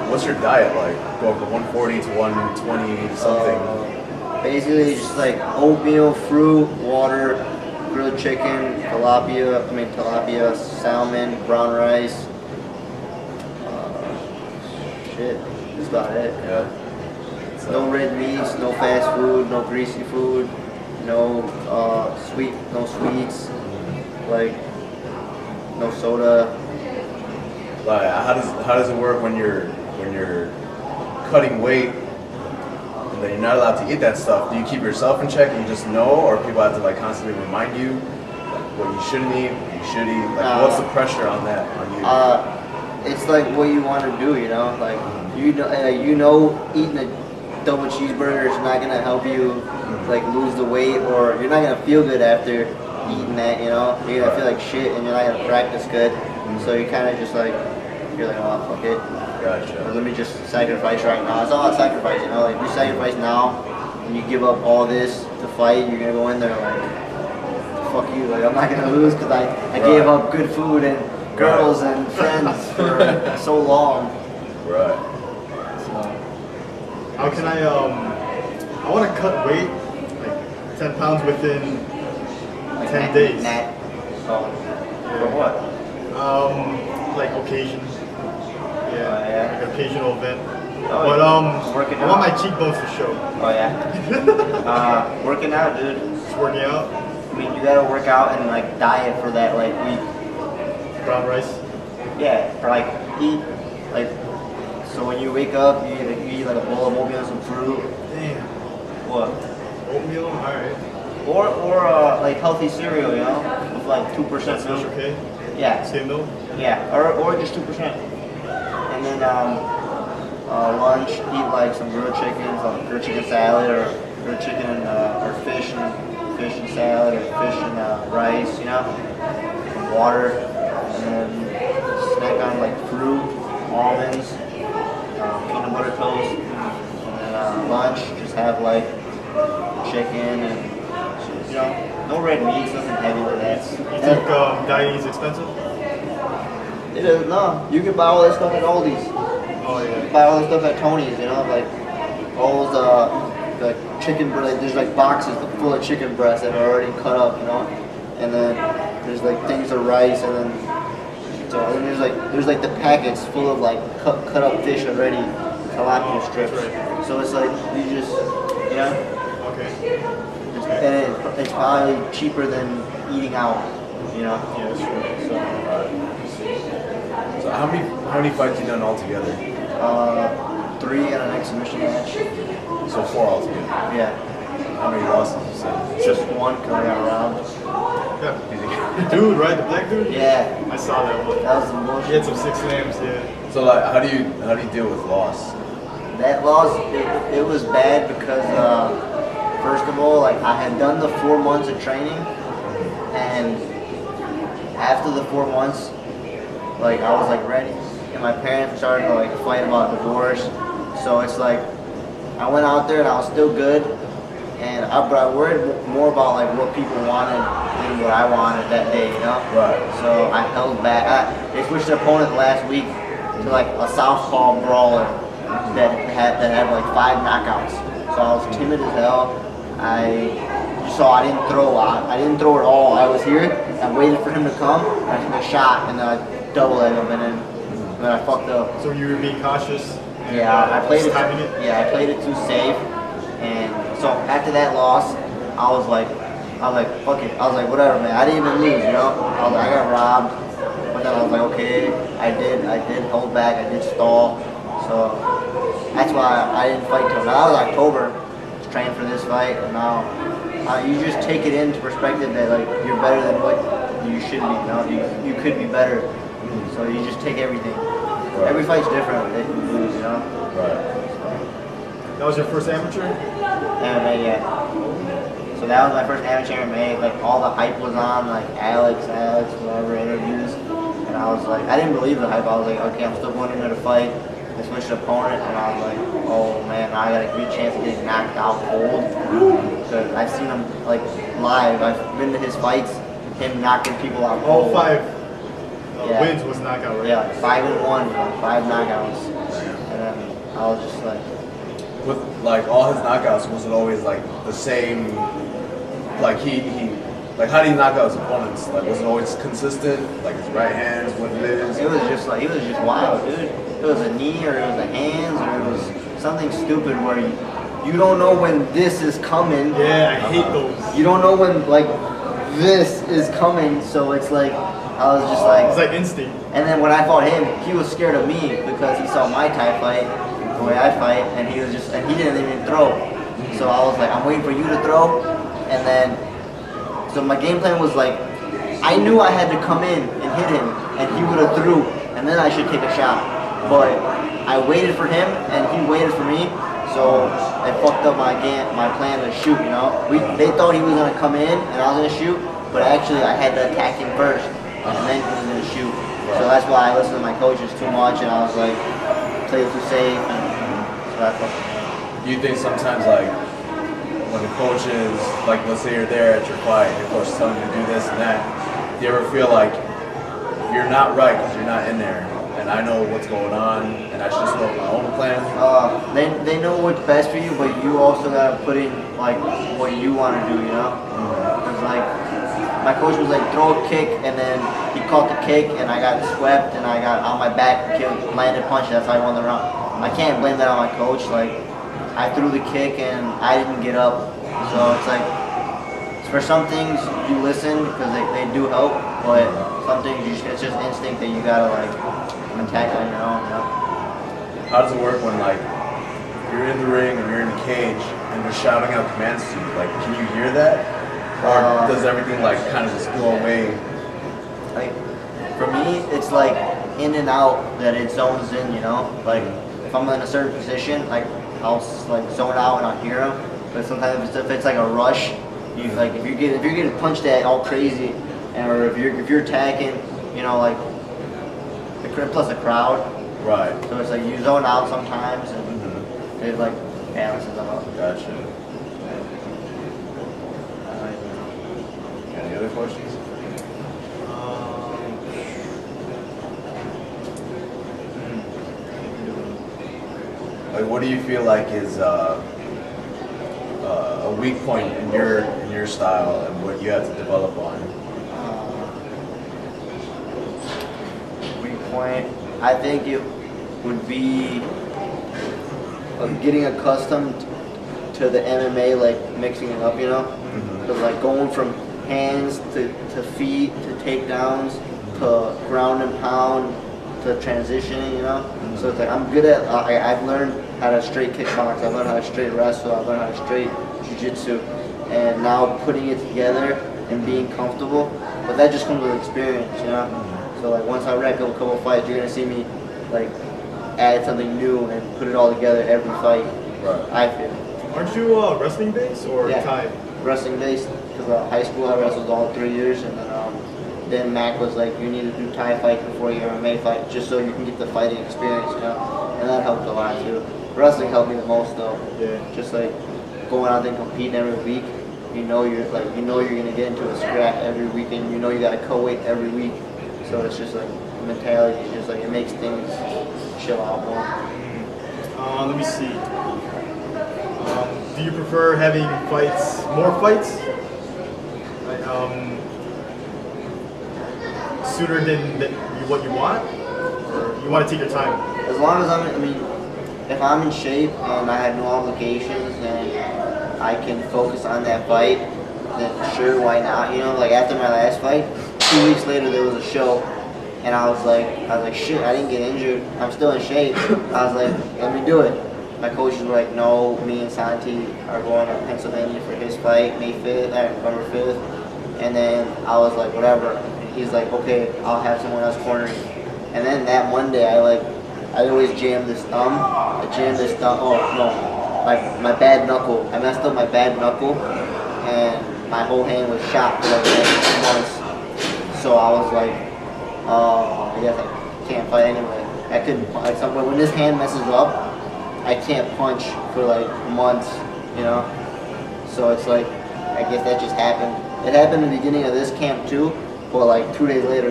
what's your diet like? Go from 140 to 120 something. Basically, just like oatmeal, fruit, water, grilled chicken, tilapia, salmon, brown rice. Shit, that's about it. Yeah. No red meats, no fast food, no greasy food, no sweets, like no soda. Like, how does it work when you're cutting weight and then you're not allowed to eat that stuff? Do you keep yourself in check and you just know, or people have to like constantly remind you like, what you shouldn't eat, what you should eat? Like, what's the pressure on that on you? It's like what you want to do, you know. Like you know, eating a double cheeseburger is not gonna help you like lose the weight, or you're not gonna feel good after eating that. You know, you're gonna feel like shit, and you're not gonna practice good. So you kind of just like you're like, oh fuck it. Gotcha. Or let me just sacrifice right now. It's all about sacrifice, you know. Like if you sacrifice now and you give up all this to fight, you're gonna go in there like, fuck you. Like I'm not gonna lose because I gave up good food and girls and friends for so long. Right. How can I want to cut weight, like 10 pounds within Like 10 days. For what? Like occasion. Yeah. Like occasional event. Oh, But working I want out. my cheekbones to show. Oh yeah. Working out, dude. Just working out. I mean, you gotta work out and like diet for that like week. Brown rice. Yeah, for like eat like. So when you wake up, you eat like a bowl of oatmeal and some fruit. Damn. What? Oatmeal. All right. Or like healthy cereal, you know, with like 2% That's milk. okay. Yeah. Skim milk. Yeah, or just 2%. And then lunch, eat like some grilled chickens, like grilled chicken salad, or grilled chicken or fish and salad, or fish and rice, you know, some water, and then snack on like fruit, almonds, peanut butter toast, and then lunch, just have like chicken and you know, no red meats, nothing heavy like that. You think dieting is expensive? It is, no. You can buy all that stuff at Aldi's. Oh yeah. Buy all that stuff at Tony's, you know, like all those like chicken breast. Like, there's like boxes full of chicken breasts that are already cut up, you know, and then there's like things of rice, and then there's like the packets full of like cut up fish already, tilapia strips. Right. So it's like you just, you know, Okay. and it's probably cheaper than eating out, you know. Yeah, that's true. So how many fights you done altogether? 3 and an exhibition match. So 4 altogether. Yeah, How many losses you said? just one because I got robbed. Yeah. The dude, right? The black dude? Yeah, I saw that one. that was some He bullshit. had some 6 slams, yeah. So like, how do you deal with loss? That loss, it was bad because first of all, like I had done the 4 months of training, and after the 4 months, like I was like ready, and my parents started to like fight about divorce. So it's like I went out there and I was still good, but I worried more about like what people wanted than what I wanted that day, you know. Right. So I held back. They switched their opponent last week to like a southpaw brawler that had like 5 knockouts. So I was timid as hell. You saw I didn't throw at all. I was here. I waited for him to come. I took a shot and then I double at him, and then I fucked up. So you were being cautious? And, Yeah, I played it. just timing it? Yeah, I played it too safe. And so after that loss, I was like, fuck it. I was like, whatever, man. I didn't even lose, you know. I was like, I got robbed, but then I was like, okay, I did hold back. I did stall. So that's why I didn't fight till now. It was October. Just training for this fight, and now you just take it into perspective that like you're better than what you should be. You know, you could be better. So you just take everything. Right. Every fight's different that you lose, you know. Right. That was your first amateur? MMA, yeah. So that was my first amateur MMA. Like all the hype was on, like Alex, whatever interviews, and I was like, I didn't believe the hype. I was like, okay, I'm still going in there to fight. I switched opponent, and I was like, oh man, now I got a great chance of getting knocked out cold. Because I've seen him like live. I've been to his fights, him knocking people out All cold. 5 Yeah. wins was knockout, right? Yeah, like 5-1, like 5 knockouts. And I was just like, With like all his knockouts, was it always like the same? Like he like how do you knock out his opponents? Like was it always consistent? Like his right hands, what it is? it was just like, it was just wild, dude. It was a knee or it was the hands or it was something stupid where you don't know when this is coming. Yeah, I hate those. You don't know when like this is coming, so it's like I was just It's like. like instinct. And then when I fought him, he was scared of me because he saw my Thai fight, the way I fight, and he didn't even throw. So I was like, I'm waiting for you to throw, and then so my game plan was like, I knew I had to come in and hit him, and he would have threw, and then I should take a shot. But I waited for him, and he waited for me. So I fucked up my plan to shoot. You know, they thought he was gonna come in and I was gonna shoot, but actually I had to attack him first, and then he was gonna shoot. So that's why I listened to my coaches too much, and I was like, play it too safe, and so that's what. Do you think sometimes like when the coach is like, let's say you're there at your fight, and your coach is telling you to do this and that, do you ever feel like you're not right because you're not in there, and I know what's going on, and I should just go with my own plan? They know what's best for you, but you also gotta put in like what you want to do, you know? Cause like my coach was like throw a kick, and then he caught the kick, and I got swept, and I got on my back, landed punch. That's how I won the round. I can't blame that on my coach. Like I threw the kick and I didn't get up, so it's like for some things you listen because they do help, but some things it's just instinct that you gotta like attack on your own, you know? How does it work when like you're in the ring and you're in the cage and they're shouting out commands to you? Like, can you hear that, or does everything like kind of just go away? Like for me, it's like in and out that it zones in, you know? Like if I'm in a certain position, like I'll like zone out and I'll hear them. But sometimes if it's like a rush, you like if you're getting punched at all crazy, or if you're attacking, you know, like plus a crowd. Right. So it's like you zone out sometimes, and it like balances out. Gotcha. Any other questions? Like, what do you feel like is a weak point in your style and what you have to develop on? Weak point. I think it would be getting accustomed to the MMA, like mixing it up, you know? Because like going from hands to feet to takedowns to ground and pound to transitioning, you know? So it's like I'm good at, I've learned how to straight kickbox, I've learned how to straight wrestle, I've learned how to straight jiu-jitsu, and now putting it together and being comfortable, but that just comes with experience, you know? So like once I rack up a couple fights, you're gonna see me like add something new and put it all together every fight. Right. I feel. Aren't you wrestling based or Yeah. Thai? Wrestling based, because high school I wrestled all 3 years, and then Mac was like, you need to do Thai fight before your MMA fight, just so you can get the fighting experience, you know? And that helped a lot too. Wrestling helped me the most though. Yeah. Just like going out there and competing every week, you know you're gonna get into a scrap every weekend. You know you gotta co-weight every week. So it's just like mentality, just like it makes things chill out more. Let me see. Do you prefer having more fights, like, sooner than what you want, or you want to take your time? As long as if I'm in shape and I have no obligations and I can focus on that fight, then sure, why not? You know, like after my last fight, 2 weeks later there was a show, and I was like, shit, I didn't get injured. I'm still in shape. I was like, let me do it. My coaches were like, no, me and Santi are going to Pennsylvania for his fight, May 5th, November 5th. And then I was like, whatever. He's like, okay, I'll have someone else cornering. And then that Monday, I always jammed this thumb. Oh no, my bad knuckle. I messed up my bad knuckle, and my whole hand was shot for like the next 2 months. So I was like, I guess I can't fight anyway. I couldn't, like, when this hand messes up, I can't punch for like months, you know? So it's like, I guess that just happened. It happened in the beginning of this camp too, but like 2 days later,